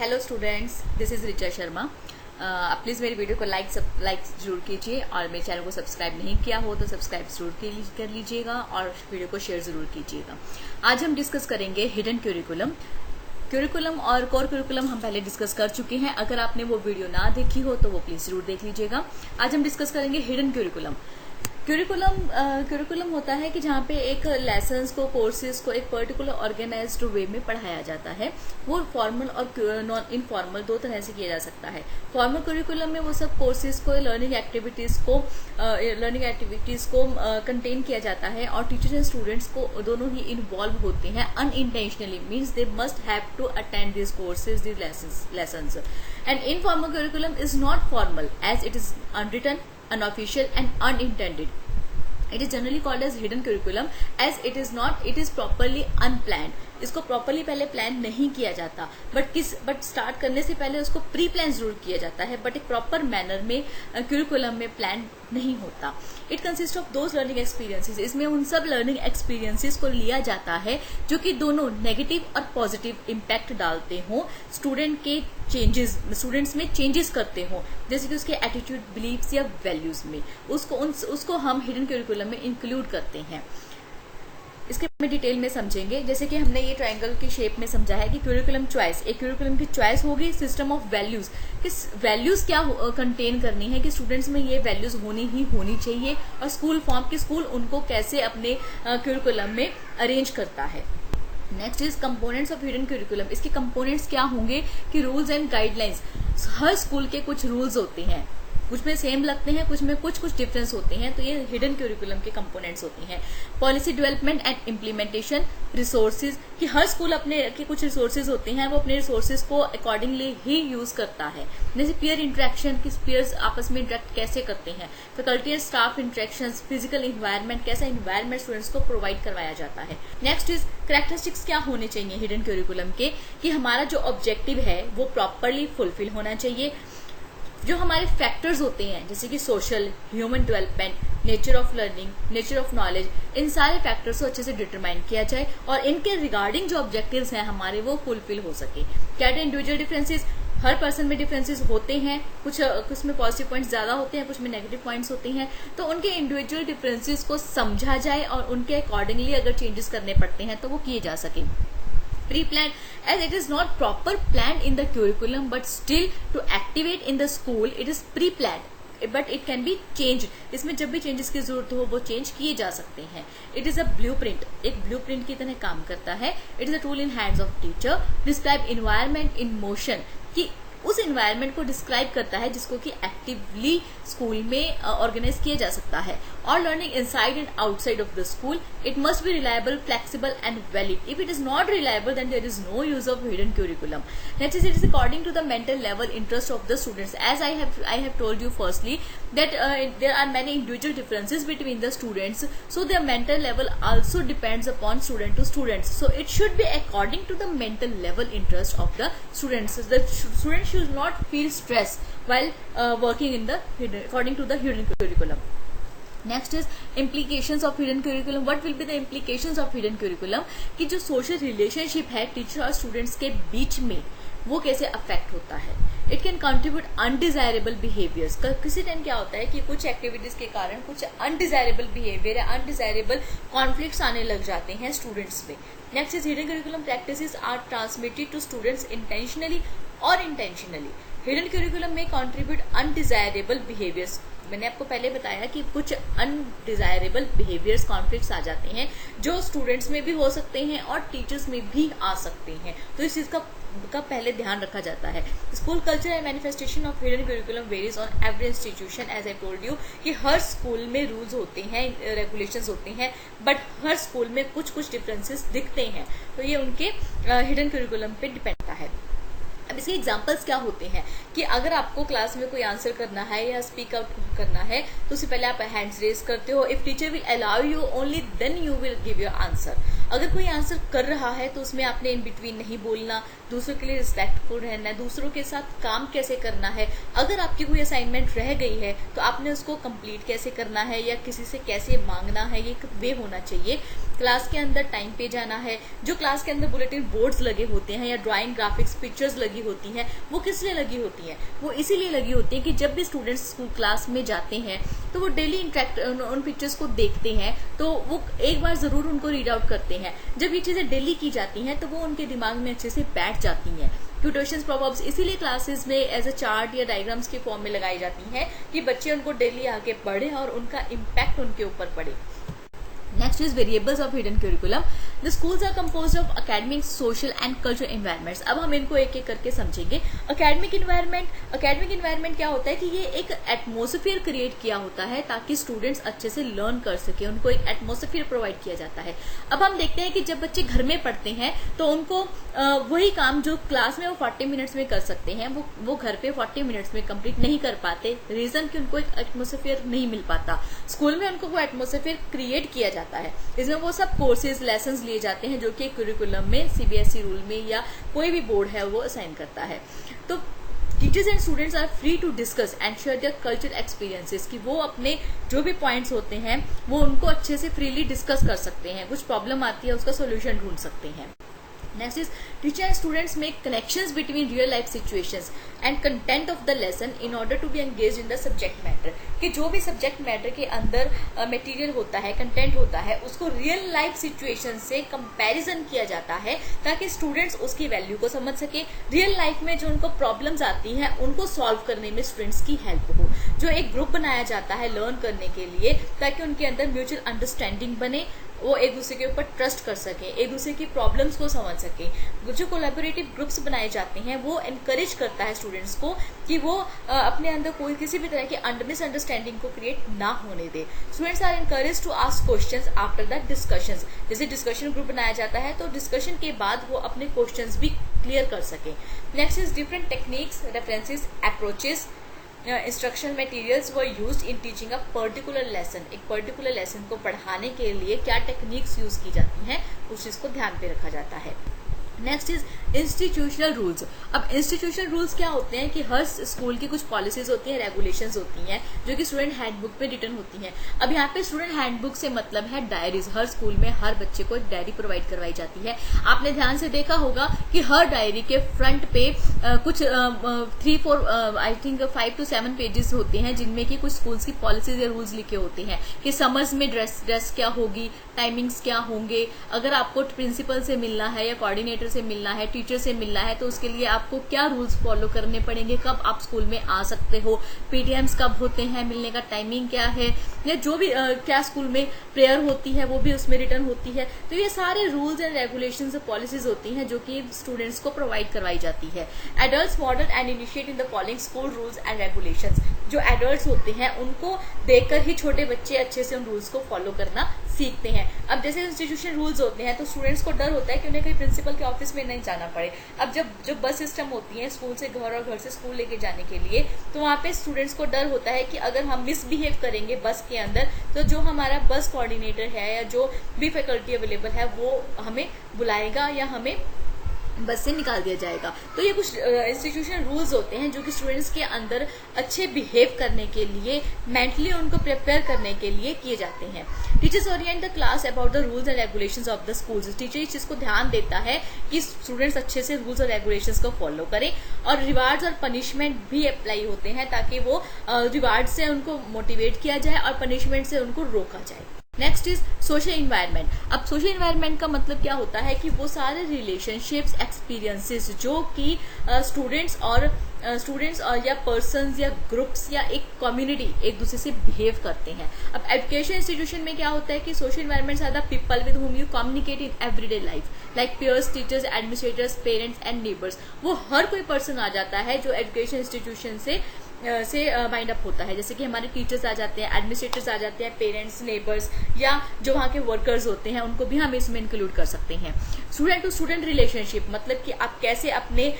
Hello students, this is Richa Sharma. आप please मेरी video को लाइक जरूर कीजिए और मेरे चैनल को सब्सक्राइब नहीं किया हो तो सब्सक्राइब जरूर कर लीजिएगा और वीडियो को शेयर जरूर कीजिएगा। आज हम डिस्कस करेंगे हिडन क्यूरिकुलम और कोर क्यूरिकुलम हम पहले डिस्कस कर चुके हैं। अगर आपने वो वीडियो ना देखी हो तो वो प्लीज़ जरूर देख लीजिएगा। आज हम डिस्कस करेंगे हिडन क्यूरिकुलम होता है कि जहाँ पे एक लेसन्स को, कोर्सेज को एक पर्टिकुलर ऑर्गेनाइज्ड वे में पढ़ाया जाता है। वो फॉर्मल और नॉन इनफॉर्मल दो तरह से किया जा सकता है। फॉर्मल क्यूरिकुलम में वो सब कोर्सेज को, लर्निंग एक्टिविटीज को कंटेन किया जाता है और टीचर्स एंड स्टूडेंट्स को दोनों ही इन्वॉल्व होते हैं unintentionally, means they must have to attend this courses, this lessons. And informal curriculum is not formal as it is unwritten, unofficial and unintended. It is generally called as hidden curriculum as it is properly unplanned. इसको properly पहले plan नहीं किया जाता, but start करने से पहले उसको pre plan जरूर किया जाता है, बट एक प्रॉपर मैनर में क्यूरिकुलम में प्लान नहीं होता। It consist of those learning experiences. इसमें उन सब लर्निंग एक्सपीरियंसेस को लिया जाता है जो कि दोनों नेगेटिव और पॉजिटिव इम्पैक्ट डालते हों, स्टूडेंट्स में चेंजेस करते हों, जैसे कि उसके एटीट्यूड, बिलीव्स या वैल्यूज में, उसको हम हिडन क्यूरिकुलम में इंक्लूड करते हैं। इसके में डिटेल में समझेंगे। जैसे कि हमने ये ट्रायंगल की शेप में समझा है कि क्यूरिकुलम चॉइस, एक क्यूरिकुलम की चॉइस होगी। सिस्टम ऑफ वैल्यूज, किस वैल्यूज क्या कंटेन करनी है कि स्टूडेंट्स में ये वैल्यूज होनी चाहिए, और स्कूल फॉर्म की स्कूल उनको कैसे अपने क्यूरिकुलम में अरेंज करता है। Next is components of hidden curriculum. इसके कंपोनेंट्स क्या होंगे कि rules and guidelines. Her school के कुछ रूल्स होते हैं, कुछ में सेम लगते हैं, कुछ में कुछ डिफरेंस होते हैं, तो ये हिडन क्यूरिकुलम के कंपोनेंट्स होते हैं। Policy development and implementation. Resources, कि हर स्कूल अपने के कुछ रिसोर्सेज होते हैं, वो अपने रिसोर्सेज को अकॉर्डिंगली ही यूज करता है। जैसे पीयर इंटरेक्शन, कि पीयर्स आपस में इंटरेक्ट कैसे करते हैं। Faculty and staff interactions, physical environment, कैसा इन्वायरमेंट स्टूडेंट्स को प्रोवाइड करवाया जाता है। नेक्स्ट इज कैरेक्टरिस्टिक्स, क्या होने चाहिए हिडन क्यूरिकुलम के, कि हमारा जो ऑब्जेक्टिव है वो प्रॉपरली फुलफिल होना चाहिए। जो हमारे फैक्टर्स होते हैं जैसे कि social, human development, nature of learning, nature of knowledge, इन सारे फैक्टर्स को अच्छे से डिटरमाइन किया जाए और इनके रिगार्डिंग जो ऑब्जेक्टिव्स हैं हमारे वो फुलफिल हो सके। क्या इंडिविजुअल डिफरेंसेस, हर पर्सन में डिफरेंसेस होते हैं, कुछ में पॉजिटिव पॉइंट्स ज्यादा होते हैं, कुछ में नेगेटिव पॉइंट्स होते हैं, तो उनके इंडिविजुअल डिफरेंसेस को समझा जाए और उनके अकॉर्डिंगली अगर चेंजेस करने पड़ते हैं तो वो किए जा सके। Pre-planned, as it is not proper planned in the curriculum but still to activate in the school it is pre-planned but it can be changed. इसमें जब भी चेंजेस की जरूरत हो वो चेंज किए जा सकते हैं। इट इज अ ब्लूप्रिंट, एक ब्लूप्रिंट की तरह काम करता है। It is a tool in hands of teacher. Describe environment in motion, कि उस इन्वायरमेंट को डिस्क्राइब करता है जिसको कि एक्टिवली स्कूल में ऑर्गेनाइज किया जा सकता है। और learning inside and outside of the school, it must be reliable, flexible and valid. If it is not reliable then there is no use of hidden curriculum. Next is, it is according to the mental level interest of the students. As I have told you firstly that there are many individual differences between the students, so their mental level also depends upon student to students, so it should be according to the mental level interest of the students. The students should not feel stress while working in the according to the hidden curriculum. Next is implications of hidden curriculum. What will be the implications of hidden curriculum, कि जो social relationship है teacher और students के बीच में वो कैसे affect होता है। It can contribute undesirable behaviours. किसी टाइम क्या होता है कि कुछ एक्टिविटीज के कारण कुछ अनडिजायरेबल बिहेवियर या अनडिजायरेबल कॉन्फ्लिक्ट्स आने लग जाते हैं स्टूडेंट्स में। Next is, hidden curriculum practices are transmitted to students intentionally और इंटेंशनली। हिडन क्यूरिकुलम में कंट्रीब्यूट अनडिजायरेबल बिहेवियर्स। मैंने आपको पहले बताया कि कुछ अनडिजायरेबल बिहेवियर्स, कॉन्फ्लिक्ट्स आ जाते हैं जो स्टूडेंट्स में भी हो सकते हैं और टीचर्स में भी आ सकते हैं, तो इस चीज का पहले ध्यान रखा जाता है। School culture and manifestation of hidden curriculum varies on every institution. As I told you कि हर स्कूल में रूल्स होते हैं, रेगुलेशंस होते हैं, बट हर स्कूल में कुछ डिफरेंसेस दिखते हैं, तो ये उनके हिडन क्यूरिकुलम पे डिपेंड करता है। अब इसके एग्जाम्पल्स क्या होते हैं कि अगर आपको क्लास में कोई आंसर करना है या स्पीक आउट करना है तो उससे पहले आप हैंड्स रेज करते हो। If teacher will allow you only then you will give your answer. अगर कोई आंसर कर रहा है तो उसमें आपने इन बिटवीन नहीं बोलना, दूसरों के लिए रिस्पेक्टफुल रहना है, दूसरों के साथ काम कैसे करना है, अगर आपकी कोई असाइनमेंट रह गई है तो आपने उसको कंप्लीट कैसे करना है या किसी से कैसे मांगना है, ये एक वे होना चाहिए। क्लास के अंदर टाइम पे जाना है। जो क्लास के अंदर बुलेटिन बोर्ड्स लगे होते हैं या ड्राइंग, ग्राफिक्स, पिक्चर्स लगी होती हैं, वो किस लिए लगी होती हैं? वो इसीलिए लगी होती है कि जब भी स्टूडेंट्स स्कूल क्लास में जाते हैं तो वो डेली इंटरेक्ट उन पिक्चर्स को देखते हैं, तो वो एक बार जरूर उनको रीड आउट करते हैं। जब ये चीजें डेली की जाती हैं तो वो उनके दिमाग में अच्छे से बैठ जाती हैं। क्वोटेशंस, प्रोवर्ब्स इसीलिए क्लासेस में एज अ चार्ट या डायग्राम्स के फॉर्म में लगाई जाती हैं कि बच्चे उनको डेली आगे पढ़े और उनका इम्पैक्ट उनके ऊपर पड़े। Next is variables of hidden curriculum. The schools are composed of academic, social and cultural environments. अब हम इनको एक एक करके समझेंगे। academic environment क्या होता है कि ये एक एटमोसफियर क्रिएट किया होता है ताकि स्टूडेंट्स अच्छे से लर्न कर सके, उनको एक एटमोसफियर प्रोवाइड किया जाता है। अब हम देखते हैं कि जब बच्चे घर में पढ़ते हैं तो उनको वही काम जो क्लास में वो 40 मिनट्स में कर सकते हैं वो घर पे 40 मिनट्स में कंप्लीट नहीं कर पाते। रीजन कि उनको एक एटमोसफियर नहीं मिल पाता। स्कूल में उनको वो एटमोसफियर क्रिएट किया जाता है। इसमें वो सब कोर्सेज, लेसन्स लिए जाते हैं जो कि करिकुलम में, सीबीएसई रूल में या कोई भी बोर्ड है वो असाइन करता है। तो teachers and students are free to discuss and share their cultural experiences, कि वो अपने जो भी पॉइंट्स होते हैं वो उनको अच्छे से फ्रीली डिस्कस कर सकते हैं। कुछ प्रॉब्लम आती है उसका सोल्यूशन ढूंढ सकते हैं। Next is teacher and students make connections between real life situations and content of the lesson in order to be engaged in the subject matter, कि जो भी सब्जेक्ट मैटर के अंदर मटेरियल होता है, कंटेंट होता है, उसको रियल लाइफ सिचुएशन से कंपैरिजन किया जाता है ताकि स्टूडेंट्स उसकी वैल्यू को समझ सके। रियल लाइफ में जो उनको प्रॉब्लम्स आती हैं उनको सॉल्व करने में स्टूडेंट्स की हेल्प हो। जो एक ग्रुप बनाया जाता है लर्न करने के लिए ताकि उनके अंदर म्यूचुअल अंडरस्टैंडिंग बने, वो एक दूसरे के ऊपर ट्रस्ट कर सके, एक दूसरे की प्रॉब्लम्स को समझ सके। जो कोलैबोरेटिव ग्रुप्स बनाए जाते हैं वो एनकरेज करता है स्टूडेंट्स को कि वो अपने अंदर कोई किसी भी तरह की मिसअंडरस्टैंडिंग को क्रिएट ना होने दे। Students are encourage to ask questions after the discussions. जैसे डिस्कशन ग्रुप बनाया जाता है तो डिस्कशन के बाद वो अपने क्वेश्चंस भी क्लियर कर सके। Next is different techniques, references, approaches, instructional materials were used in teaching a particular lesson. एक पर्टिकुलर लेसन को पढ़ाने के लिए क्या टेक्निक्स यूज की जाती हैं उस चीज को ध्यान पे रखा जाता है। Next is institutional rules. अब इंस्टीट्यूशनल रूल्स क्या होते हैं कि हर स्कूल की कुछ पॉलिसीज होती हैं, रेगुलेशंस होती हैं जो कि स्टूडेंट हैंडबुक में रिटन होती हैं। अब यहाँ पे स्टूडेंट हैंडबुक से मतलब है डायरीज। हर स्कूल में हर बच्चे को एक डायरी प्रोवाइड करवाई जाती है। आपने ध्यान से देखा होगा कि हर डायरी के फ्रंट पे कुछ 3-4 आई थिंक 5 to 7 पेजेस होते हैं जिनमें कि कुछ स्कूल्स की पॉलिसीज या रूल्स लिखे होते हैं कि समर्स में ड्रेस क्या होगी, टाइमिंग्स क्या होंगे, अगर आपको प्रिंसिपल से मिलना है या कोऑर्डिनेटर से मिलना है, टीचर से मिलना है तो उसके लिए आपको क्या रूल्स फॉलो करने पड़ेंगे, कब आप स्कूल में आ सकते हो, पीटीएम्स कब होते हैं, मिलने का टाइमिंग क्या है, या जो भी क्या स्कूल में प्रेयर होती है वो भी उसमें रिटर्न होती है। तो ये सारे रूल्स एंड रेगुलेशंस और पॉलिसीज होती हैं जो कि स्टूडेंट्स को प्रोवाइड करवाई जाती है। Adults model and initiate in the following school rules and regulations. जो एडल्ट्स होते हैं उनको देखकर ही छोटे बच्चे अच्छे से उन रूल्स को फॉलो करना सीखते हैं। अब जैसे इंस्टीट्यूशन रूल्स होते हैं तो स्टूडेंट्स को डर होता है कि उन्हें कहीं प्रिंसिपल के ऑफिस में नहीं जाना पड़े। अब जब बस सिस्टम होती है स्कूल से घर और घर से स्कूल लेके जाने के लिए, तो वहाँ पे स्टूडेंट्स को डर होता है कि अगर हम मिसबिहेव करेंगे बस के अंदर तो जो हमारा बस कोऑर्डिनेटर है या जो भी फैकल्टी अवेलेबल है वो हमें बुलाएगा या हमें बस से निकाल दिया जाएगा। तो ये कुछ इंस्टीट्यूशन रूल्स होते हैं जो कि स्टूडेंट्स के अंदर अच्छे बिहेव करने के लिए, मेंटली उनको प्रिपेयर करने के लिए किए जाते हैं। Teachers Orient the class about the rules and regulations of the schools. Teacher इस चीज को ध्यान देता है कि स्टूडेंट्स अच्छे से रूल्स और रेगुलेशंस को फॉलो करें, और रिवार्ड्स और पनिशमेंट भी अप्लाई होते हैं ताकि वो रिवार्ड से उनको मोटिवेट किया जाए और पनिशमेंट से उनको रोका जाए। Next is social environment. अब सोशल इन्वायरमेंट का मतलब क्या होता है कि वो सारे रिलेशनशिप्स, एक्सपीरियंसेस जो कि स्टूडेंट्स और या पर्सन्स या ग्रुप्स या एक कम्युनिटी एक दूसरे से बिहेव करते हैं। अब एजुकेशन इंस्टीट्यूशन में क्या होता है कि social environments are the people with whom you communicate in everyday life, like peers, teachers, administrators, parents and neighbours. वो हर कोई पर्सन आ जाता है जो एजुकेशन इंस्टीट्यूशन से माइंड अप होता है। जैसे कि हमारे टीचर्स आ जाते हैं, एडमिनिस्ट्रेटर्स आ जाते हैं, पेरेंट्स, नेबर्स या जो वहाँ के वर्कर्स होते हैं उनको भी हम इसमें इंक्लूड कर सकते हैं। स्टूडेंट टू स्टूडेंट रिलेशनशिप मतलब कि आप कैसे अपने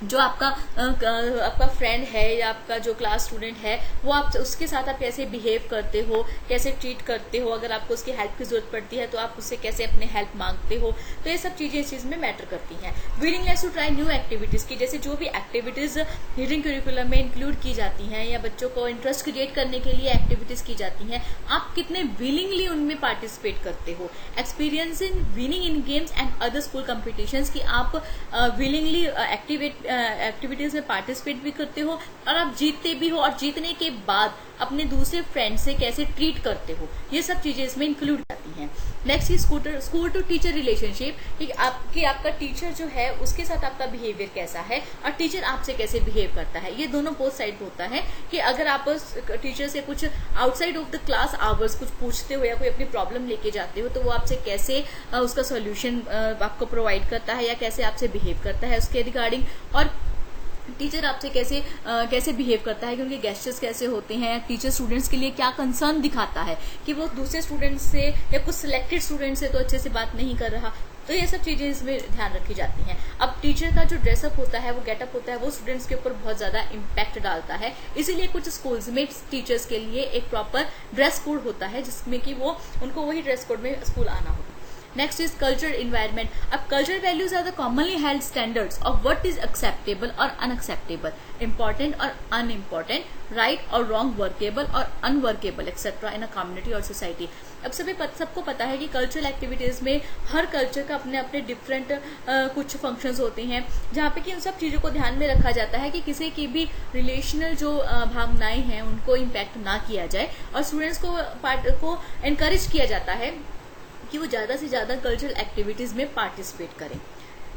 जो आपका फ्रेंड है या आपका जो क्लास स्टूडेंट है, वो आप उसके साथ आप कैसे बिहेव करते हो, कैसे ट्रीट करते हो, अगर आपको उसकी हेल्प की जरूरत पड़ती है तो आप उससे कैसे अपने हेल्प मांगते हो, तो ये सब चीजें इस चीज में मैटर करती हैं। Willingness to try new activities की, जैसे जो भी एक्टिविटीज हिडन करिकुलम में इंक्लूड की जाती हैं या बच्चों को इंटरेस्ट क्रिएट करने के लिए एक्टिविटीज की जाती हैं, आप कितने विलिंगली उनमें पार्टिसिपेट करते हो। Experience in winning in games and other school competitions की आप विलिंगली एक्टिविटीज में पार्टिसिपेट भी करते हो और आप जीतते भी हो, और जीतने के बाद अपने दूसरे फ्रेंड से कैसे ट्रीट करते हो, ये सब चीजें इसमें इंक्लूड आती हैं। Next is school to teacher relationship, कि आपका टीचर जो है उसके साथ आपका बिहेवियर कैसा है और टीचर आपसे कैसे बिहेव करता है। ये दोनों बोथ साइड होता है कि अगर आप टीचर से कुछ outside of the class hours कुछ पूछते हो या कोई अपनी प्रॉब्लम लेके जाते हो, तो वो आपसे कैसे उसका सोल्यूशन आपको प्रोवाइड करता है या कैसे आपसे बिहेव करता है उसके रिगार्डिंग, और टीचर आपसे कैसे बिहेव करता है कि उनके गेस्चर्स कैसे होते हैं, टीचर स्टूडेंट्स के लिए क्या कंसर्न दिखाता है कि वो दूसरे स्टूडेंट्स से या कुछ सिलेक्टेड स्टूडेंट्स से तो अच्छे से बात नहीं कर रहा, तो ये सब चीजें इसमें ध्यान रखी जाती हैं। अब टीचर का जो ड्रेसअप होता है, वो गेटअप होता है, वो स्टूडेंट्स के ऊपर बहुत ज्यादा इम्पैक्ट डालता है, इसीलिए कुछ स्कूल्स में टीचर्स के लिए एक प्रॉपर ड्रेस कोड होता है जिसमें कि वो उनको वही ड्रेस कोड में स्कूल आना होता है। Next is cultural environment. अब cultural values are the commonly held standards of what is acceptable और अनएक्सेप्टेबल, इंपॉर्टेंट और अनइम्पॉर्टेंट, राइट और रॉन्ग, वर्केबल और unworkable etcetera in a community और सोसाइटी। अब सबको पता है कि कल्चरल एक्टिविटीज में हर कल्चर का अपने अपने डिफरेंट कुछ फंक्शंस होते हैं, जहाँ पे कि उन सब चीजों को ध्यान में रखा जाता है कि किसी की भी रिलेशनल जो भावनाएं हैं उनको इम्पैक्ट ना किया जाए, और स्टूडेंट्स को एनकरेज किया जाता है कि वो ज्यादा से ज्यादा कल्चरल एक्टिविटीज में पार्टिसिपेट करें।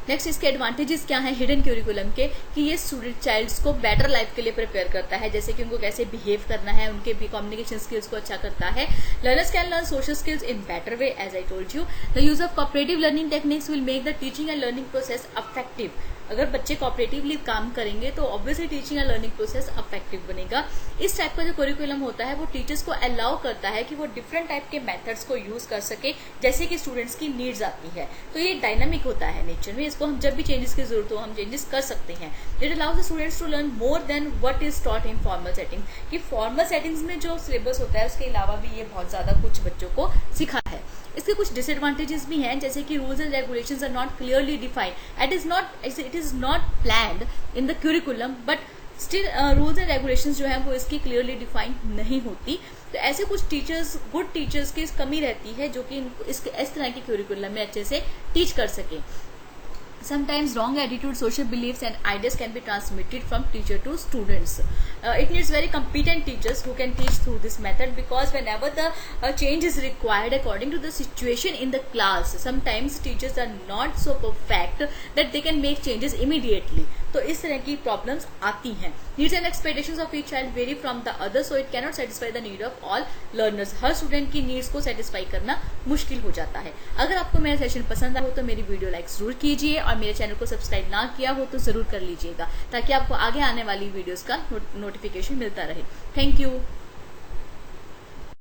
नेक्स्ट इसके एडवांटेजेस क्या हैं हिडन करिकुलम के, कि ये स्टूडेंट चाइल्ड्स को बेटर लाइफ के लिए प्रिपेयर करता है, जैसे कि उनको कैसे बिहेव करना है, उनके भी कम्युनिकेशन स्किल्स को अच्छा करता है। Learners can learn social skills in better way, as I told you. The use of cooperative learning techniques will make the teaching and learning process effective. अगर बच्चे कोऑपरेटिवली काम करेंगे तो obviously teaching and learning process effective बनेगा। इस type का जो curriculum होता है वो टीचर्स को अलाउ करता है कि वो डिफरेंट टाइप के मेथड्स को यूज कर सके जैसे कि स्टूडेंट्स की नीड्स आती है, तो ये डायनामिक होता है नेचर में, इसको हम जब भी चेंजेस की जरूरत हो हम चेंजेस कर सकते हैं। It allows the students to learn more than what is taught in formal setting, कि फॉर्मल सेटिंग्स में जो सिलेबस होता है उसके अलावा भी ये बहुत ज्यादा कुछ बच्चों को सिखा है। इसके कुछ डिसएडवांटेजेस भी हैं, जैसे कि rules and regulations are not clearly defined, it is not planned in the curriculum, but still rules and regulations जो है वो इसकी क्लियरली डिफाइंड नहीं होती। तो ऐसे कुछ गुड टीचर्स की कमी रहती है जो कि इस तरह के करिकुलम में अच्छे से टीच कर सके। Sometimes wrong attitude, social beliefs and ideas can be transmitted from teacher to students. It needs very competent teachers who can teach through this method, because whenever the change is required according to the situation in the class, sometimes teachers are not so perfect that they can make changes immediately. तो इस तरह की problems आती हैं। Needs and expectations of each child very from the other, so it cannot satisfy the need of all learners. Her student की needs को satisfy करना मुश्किल हो जाता है। अगर आपको मेरा सेशन पसंद आया हो तो मेरी वीडियो लाइक जरूर कीजिए, और मेरे चैनल को सब्सक्राइब ना किया हो तो जरूर कर लीजिएगा, ताकि आपको आगे आने वाली वीडियोस का नोटिफिकेशन मिलता रहे। Thank you.